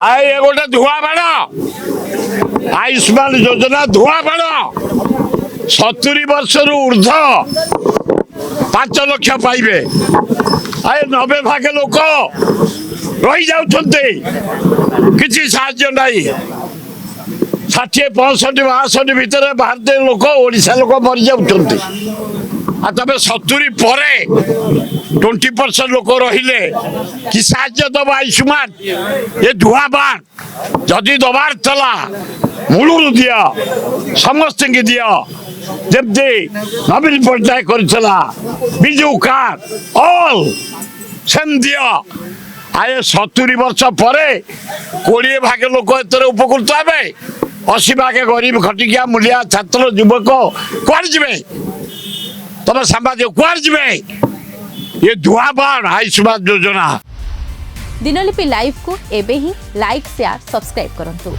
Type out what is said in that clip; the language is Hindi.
आए ये गोटे धुआ बाण आयुष्मान योजना धुआ बाण 70 वर्ष ऊर्ध 5 लाख पाइबे आए 90 भाग लोक रही जाउछन्ते किछि साहाय्य नाही 60 65 62 भितर भारतीय लोक ओडिशा लोक मरी जाउछन्ते आ तबे 70 परे 20% लोक रहिले कि साहाय्य दब आयुष्मान ये धुआ बाण जदि दबार चला मूलू दिया समस्त की दिया जमती नवीन पट्टनायक करछला बिजू कार्ड ऑल सेम दिया आए 70 वर्ष परे 20 भाग लोक एतर उपकृत हेबे 80 भाग गरीब खटिकिया मूलिया छात्र युवक कुआर जिबे तब साम्बादिक कुआर जिबे ये धुआ बाण आयुष्मान योजना। दिनलिपि लाइव को एबे ही लाइक शेयर सब्सक्राइब करंतु।